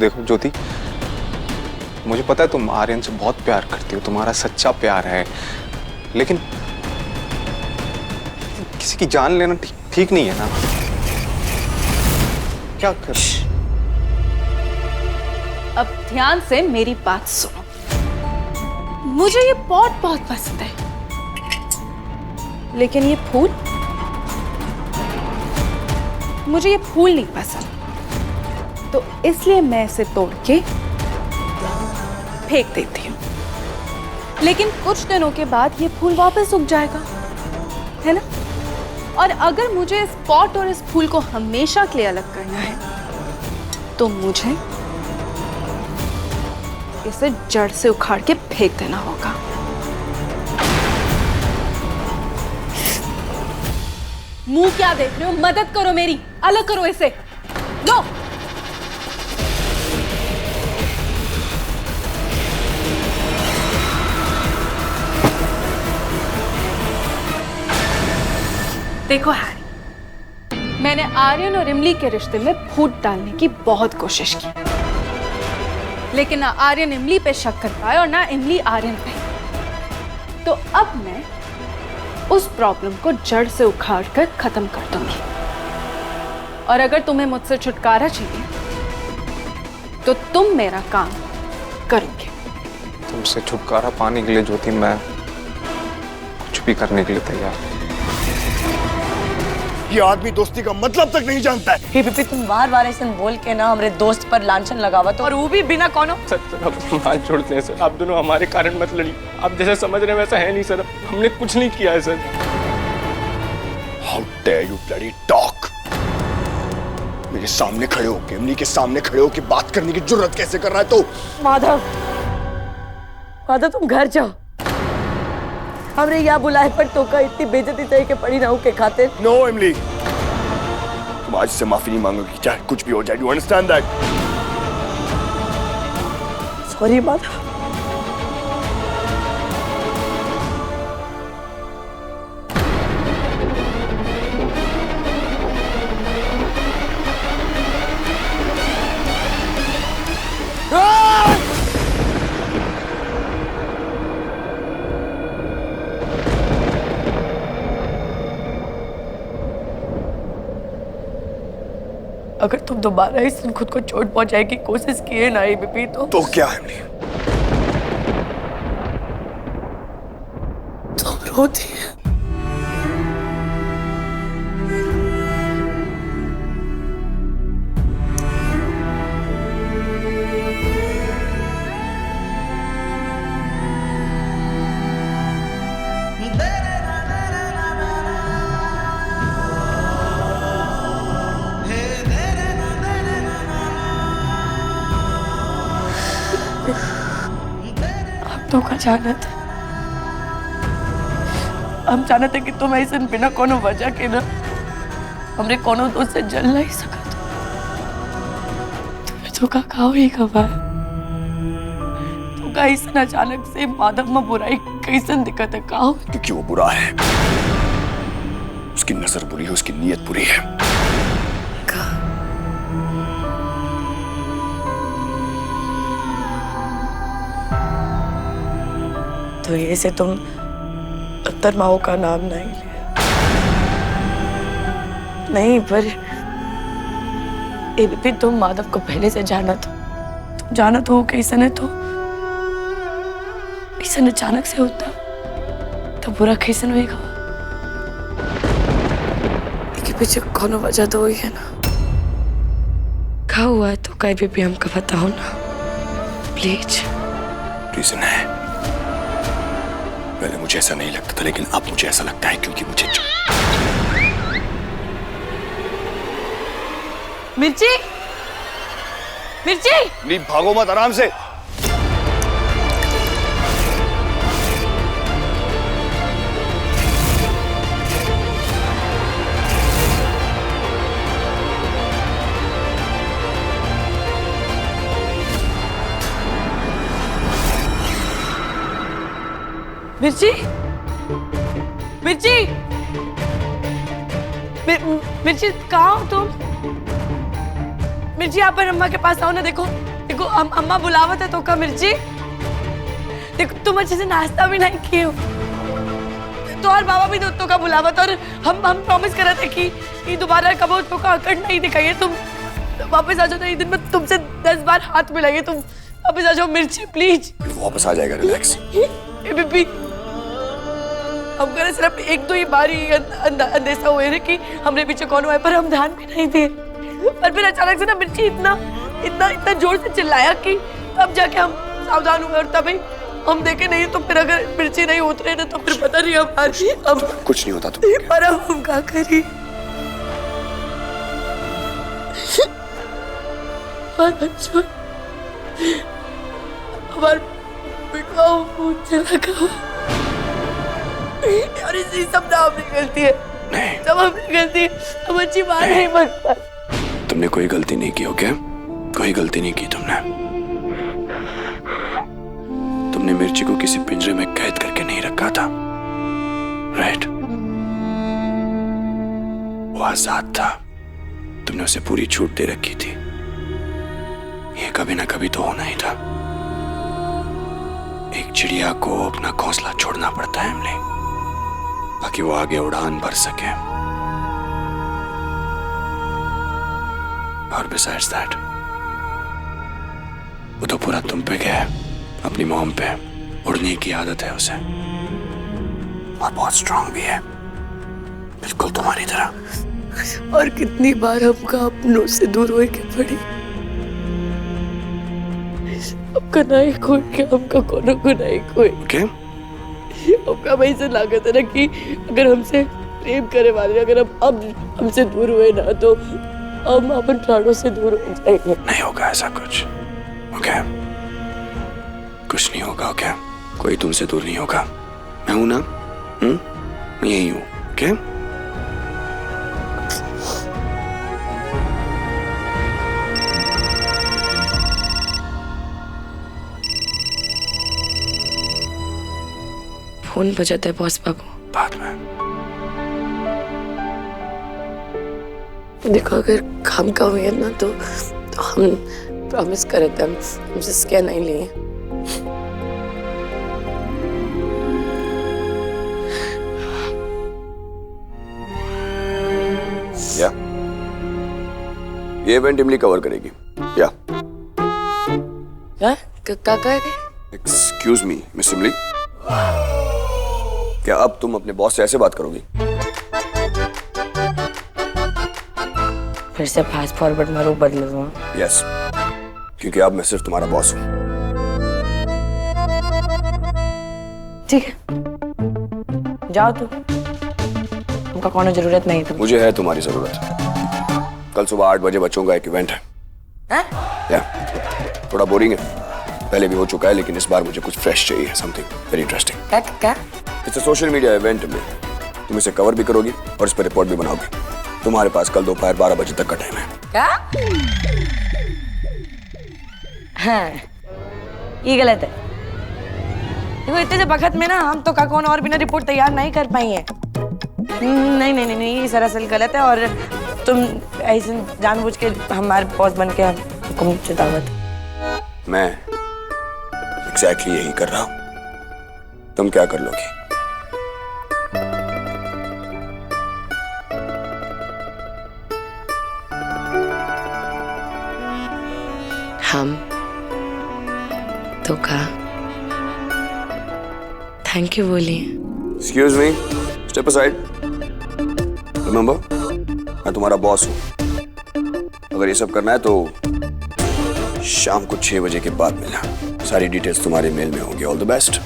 देखो ज्योति, मुझे पता है तुम आर्यन से बहुत प्यार करती हो, तुम्हारा सच्चा प्यार है, लेकिन किसी की जान लेना ठीक नहीं है ना। क्या कर? अब ध्यान से मेरी बात सुनो। मुझे ये पॉट बहुत पसंद है, लेकिन ये फूल, मुझे ये फूल नहीं पसंद, तो इसलिए मैं इसे तोड़ के फेंक देती हूँ। लेकिन कुछ दिनों के बाद ये फूल वापस उग जाएगा, है ना? और अगर मुझे इस पॉट और इस फूल को हमेशा के लिए अलग करना है, तो मुझे इसे जड़ से उखाड़ के फेंक देना होगा। मुंह क्या देख रहे हो? मदद करो मेरी, अलग करो इसे। लो। देखो हैरी, मैंने आर्यन और इमली के रिश्ते में फूट डालने की बहुत कोशिश की, लेकिन ना आर्यन इमली पे शक कर पाए और ना इमली आर्यन पे। तो अब मैं उस प्रॉब्लम को जड़ से उखाड़ कर खत्म कर दूंगी। और अगर तुम्हें मुझसे छुटकारा चाहिए, तो तुम मेरा काम करोगे। तुमसे छुटकारा पाने के लिए ज्योति मैं कुछ भी करने के लिए तैयार हूं। ये आदमी दोस्ती का मतलब तक नहीं जानता है। हे बीपी, तुम बार-बार ऐसे बोल के ना हमारे दोस्त पर लांछन लगावा तो, और वो भी बिना कोनो। सर अब हाथ छोड़ते हैं सर, आप दोनों हमारे कारण मत लड़िए। आप जैसा समझ रहे हैं वैसा है नहीं सर, हमने कुछ नहीं किया है sir. How dare you bloody talk? मेरे सामने खड़े हो, इमली के सामने खड़े हो कि बात करने की जुर्रत कैसे कर रहा है तू? माधव, माधव तुम घर जाओ। हमने यहाँ बुलाए पर तो का इतनी बेइज्जती सही के पड़ी ना हो के खातिर। नो इमली, तुम आज से माफी नहीं मांगोगी, चाहे कुछ भी हो जाए। You understand that? Sorry Madhav. अगर तुम दोबारा इस दिन खुद को चोट पहुंचाने की कोशिश किए ना बीपी, तो क्या है इमली? तुम रोती है। तो का जानत, हम जानते कि तुम ऐसे बिना कोनो वजह के ना हमरे कोनो दोस्त से जल नहीं सकत। तुम्हें तो का खाओ ही खबर। तो का ऐसा अचानक से माधव में बुराई कैसन दिक्कत है काओ? क्योंकि वो बुरा है, उसकी नजर बुरी है, उसकी नीयत बुरी है। तो ये से तुम अख्तर माओ का नाम नहीं लिया? नहीं, पर ये भी तुम माधव को पहले से जाना था। तुम जाना तो कैसे ने तो ऐसा अचानक से होता तो बुरा कैसे होगा? इसके पीछे कौन वजह तो हुई है ना। क्या हुआ है तो कहीं भी हमको बताओ ना प्लीज। रीजन है, पहले मुझे ऐसा नहीं लगता था, लेकिन अब मुझे ऐसा लगता है क्योंकि मुझे मिर्ची, मिर्ची, नहीं भागो मत, आराम से। मिर्ची, मिर्ची, मिर्ची कहाँ हो तुम? मिर्ची, आप पर अम्मा के पास आओ ना। देखो देखो अम्मा बुलावत है तो का मिर्ची। देखो तुम अच्छे से नाश्ता भी नहीं किए हो तो और बाबा भी तो का बुलावत, और हम प्रॉमिस कर रहे थे कि ये दोबारा कब तो का अकड़ नहीं दिखाइए। तुम वापस आ जाओ, तो एक दिन में तुमसे 10 बार हाथ मिलाइए। तुम वापस आ जाओ मिर्ची प्लीज। वापस आ जाएगा, रिलैक्स। बीबी हम करे सिर्फ एक दो ही बारी अंदेशा हुए थे कि हमने पीछे कौन हुआ है, पर हम ध्यान भी नहीं दिए। पर फिर अचानक से ना मिर्ची इतना जोर से चिल्लाया कि तब जाके हम सावधान हुए, और तभी हम देखे नहीं। तो फिर अगर मिर्ची नहीं उतरे ना तो फिर पता नहीं हमारी अब कुछ नहीं होता तुम। पर अब हम क्या करें? हमारे बेटवा मुझे लगा और इसी सब ना अपनी गलती है। नहीं, सब अपनी गलती है। हम अच्छी बात नहीं बन पाए। तुमने कोई गलती नहीं की, ओके? कोई गलती नहीं की तुमने। तुमने मिर्ची को किसी पिंजरे में कैद करके नहीं रखा था, राइट? वो आजाद था, तुमने उसे पूरी छूट दे रखी थी। ये कभी ना कभी तो होना ही था। एक चिड़िया को अपना घोंसला छोड़ना पड़ता है इमली, ताकि वो आगे उड़ान भर सके। और बिसाइड्स दैट, वो तो पूरा तुम पे गया है, अपनी मॉम पे। उड़ने की आदत है उसे, और बहुत स्ट्रांग भी है, बिल्कुल तुम्हारी तरह। और कितनी बार हमका अपनों से दूर होए के पड़ी। हमका नहीं कोई के, हमका कोनो को नहीं कोई। ओके? हमका वही से लागत है ना कि अगर हमसे प्रेम करे वाले अगर अब हमसे दूर हुए ना तो हम अपन प्राणों से दूर हो जाएंगे। नहीं होगा ऐसा कुछ, ओके? कुछ नहीं होगा, ओके? कोई तुमसे दूर नहीं होगा। मैं हूं ना, मैं यही हूं, ओके? फोन बजाता है बॉस बाबू। बाद में। देखो अगर काम का हुए ना तो हम प्रॉमिस करे थे हमसे स्कैन नहीं लिए। या ये इवेंट इमली कवर करेगी, या? क्या कह रहे? एक्सक्यूज मी मिस इमली, क्या अब तुम अपने बॉस से ऐसे बात करोगी? फिर से फास्ट फॉरवर्ड में रूप बदल दूँ? यस, क्योंकि अब मैं सिर्फ तुम्हारा बॉस हूँ। ठीक है, जाओ तुम, तुमका कोनो जरूरत नहीं तुम। मुझे है तुम्हारी जरूरत। कल सुबह 8 बजे बच्चों का एक इवेंट है। या थोड़ा बोरिंग है, पहले भी हो चुका है, लेकिन इस बार मुझे कुछ फ्रेश चाहिए, समथिंग वेरी इंटरेस्टिंग। क्या? It's a social media event में तुम इसे कवर भी करोगी और इस पर रिपोर्ट भी बनाओगी। तुम्हारे पास कल दोपहर 12 बजे तक का टाइम है। क्या? हाँ, ये गलत है। देखो इतने से वक्त में ना हम तो का कौन और बिना रिपोर्ट तैयार नहीं कर पाई है। नहीं, ये सरासर गलत है, और तुम ऐसे जानबूझ के हमारे बॉस बन के हुक्म चलावत। मैं एग्जैक्टली यही कर रहा हूं। तुम क्या कर लोगी? हम तो का थैंक यू बोलिए। Excuse me, step aside. Remember, मैं तुम्हारा बॉस हूं। अगर ये सब करना है तो शाम को 6 बजे के बाद मिलना। सारी डिटेल्स तुम्हारे मेल में होंगी। All the best.